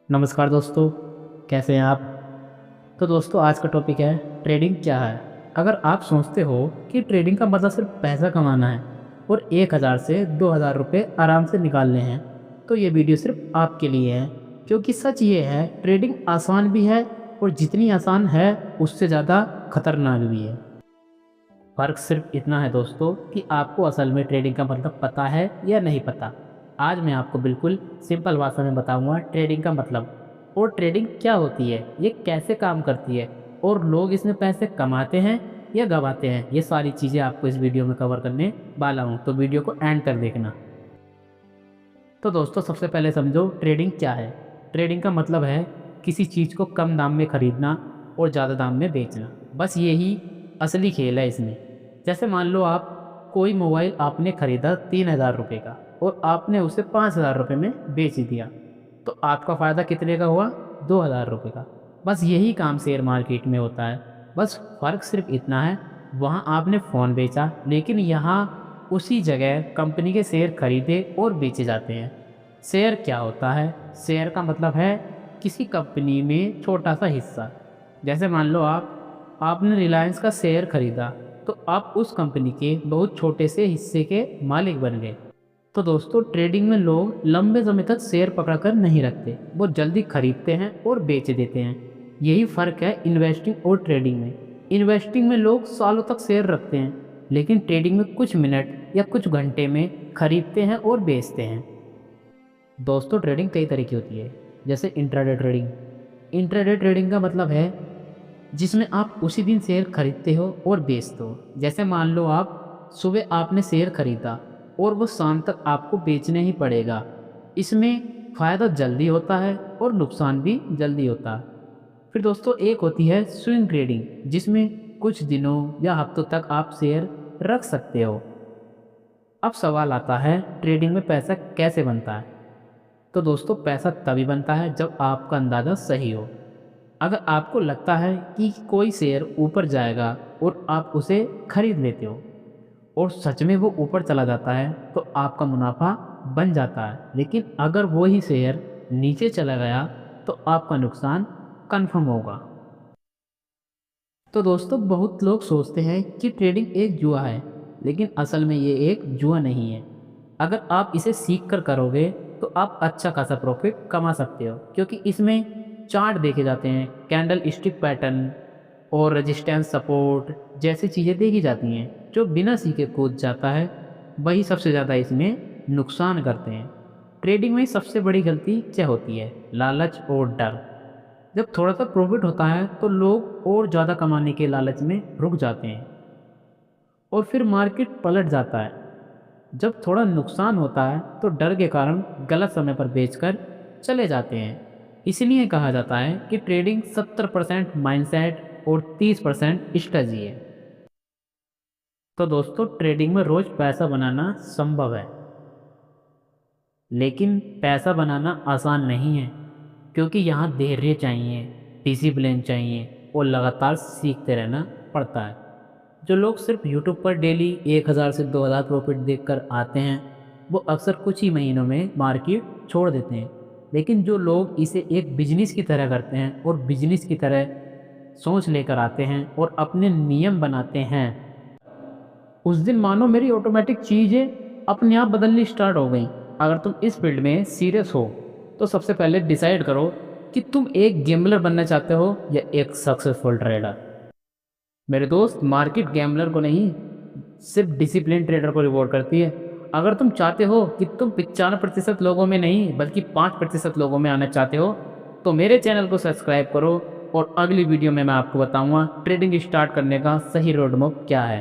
नमस्कार दोस्तों, कैसे हैं आप। तो दोस्तों आज का टॉपिक है ट्रेडिंग क्या है। अगर आप सोचते हो कि ट्रेडिंग का मतलब सिर्फ पैसा कमाना है और 1000 से 2000 रुपये आराम से निकालने हैं, तो ये वीडियो सिर्फ आपके लिए है। क्योंकि सच ये है, ट्रेडिंग आसान भी है और जितनी आसान है उससे ज़्यादा खतरनाक भी है। फ़र्क सिर्फ इतना है दोस्तों कि आपको असल में ट्रेडिंग का मतलब पता है या नहीं पता। आज मैं आपको बिल्कुल सिंपल भाषा में बताऊंगा ट्रेडिंग का मतलब और ट्रेडिंग क्या होती है, ये कैसे काम करती है और लोग इसमें पैसे कमाते हैं या गंवाते हैं। ये सारी चीज़ें आपको इस वीडियो में कवर करने वाला हूँ, तो वीडियो को एंड तक देखना। तो दोस्तों सबसे पहले समझो ट्रेडिंग क्या है। ट्रेडिंग का मतलब है किसी चीज़ को कम दाम में खरीदना और ज़्यादा दाम में बेचना। बस यही असली खेल है इसमें। जैसे मान लो आप कोई मोबाइल आपने ख़रीदा 3000 रुपये का और आपने उसे 5000 रुपये में बेच दिया, तो आपका फ़ायदा कितने का हुआ? 2000 रुपये का। बस यही काम शेयर मार्केट में होता है। बस फ़र्क सिर्फ इतना है, वहाँ आपने फ़ोन बेचा, लेकिन यहाँ उसी जगह कंपनी के शेयर खरीदे और बेचे जाते हैं। शेयर क्या होता है? शेयर का मतलब है किसी कंपनी में छोटा सा हिस्सा। जैसे मान लो आपने रिलायंस का शेयर खरीदा, तो आप उस कंपनी के बहुत छोटे से हिस्से के मालिक बन गए। तो दोस्तों ट्रेडिंग में लोग लंबे समय तक शेयर पकड़कर नहीं रखते, वो जल्दी खरीदते हैं और बेच देते हैं। यही फ़र्क है इन्वेस्टिंग और ट्रेडिंग में। इन्वेस्टिंग में लोग सालों तक शेयर रखते हैं, लेकिन ट्रेडिंग में कुछ मिनट या कुछ घंटे में खरीदते हैं और बेचते हैं। दोस्तों ट्रेडिंग कई तरह की होती है, जैसे इंट्राडे ट्रेडिंग। इंट्राडे ट्रेडिंग का मतलब है जिसमें आप उसी दिन शेयर खरीदते हो और बेचते हो। जैसे मान लो आप सुबह आपने शेयर खरीदा और वो शाम तक आपको बेचने ही पड़ेगा। इसमें फ़ायदा जल्दी होता है और नुकसान भी जल्दी होता है। फिर दोस्तों एक होती है स्विंग ट्रेडिंग, जिसमें कुछ दिनों या हफ्तों तक आप शेयर रख सकते हो। अब सवाल आता है ट्रेडिंग में पैसा कैसे बनता है। तो दोस्तों पैसा तभी बनता है जब आपका अंदाज़ा सही हो। अगर आपको लगता है कि कोई शेयर ऊपर जाएगा और आप उसे खरीद लेते हो और सच में वो ऊपर चला जाता है, तो आपका मुनाफा बन जाता है। लेकिन अगर वो ही शेयर नीचे चला गया, तो आपका नुकसान कन्फर्म होगा। तो दोस्तों बहुत लोग सोचते हैं कि ट्रेडिंग एक जुआ है, लेकिन असल में ये एक जुआ नहीं है। अगर आप इसे सीख कर करोगे तो आप अच्छा खासा प्रॉफिट कमा सकते हो, क्योंकि इसमें चार्ट देखे जाते हैं, कैंडल स्टिक पैटर्न और रेजिस्टेंस सपोर्ट जैसी चीज़ें देखी जाती हैं। जो बिना सीखे कूद जाता है वही सबसे ज़्यादा इसमें नुकसान करते हैं। ट्रेडिंग में सबसे बड़ी गलती क्या होती है? लालच और डर। जब थोड़ा सा प्रॉफिट होता है तो लोग और ज़्यादा कमाने के लालच में रुक जाते हैं और फिर मार्केट पलट जाता है। जब थोड़ा नुकसान होता है तो डर के कारण गलत समय पर बेचकर चले जाते हैं। इसलिए कहा जाता है कि ट्रेडिंग 70% माइंडसेट और 30% स्ट्रेटजी है। तो दोस्तों ट्रेडिंग में रोज़ पैसा बनाना संभव है, लेकिन पैसा बनाना आसान नहीं है, क्योंकि यहाँ धैर्य चाहिए, डिसिप्लिन चाहिए और लगातार सीखते रहना पड़ता है। जो लोग सिर्फ यूट्यूब पर डेली 1000 से 2000 प्रॉफिट देखकर आते हैं, वो अक्सर कुछ ही महीनों में मार्केट छोड़ देते हैं। लेकिन जो लोग इसे एक बिजनेस की तरह करते हैं और बिजनेस की तरह सोच लेकर आते हैं और अपने नियम बनाते हैं, उस दिन मानो मेरी ऑटोमेटिक चीज़ें अपने आप बदलनी स्टार्ट हो गई। अगर तुम इस फील्ड में सीरियस हो तो सबसे पहले डिसाइड करो कि तुम एक गैम्बलर बनना चाहते हो या एक सक्सेसफुल ट्रेडर। मेरे दोस्त, मार्केट गैम्बलर को नहीं, सिर्फ डिसिप्लिन ट्रेडर को रिवॉर्ड करती है। अगर तुम चाहते हो कि तुम 95% लोगों में नहीं बल्कि 5% लोगों में आना चाहते हो, तो मेरे चैनल को सब्सक्राइब करो और अगली वीडियो में मैं आपको बताऊंगा ट्रेडिंग स्टार्ट करने का सही रोड मैप क्या है।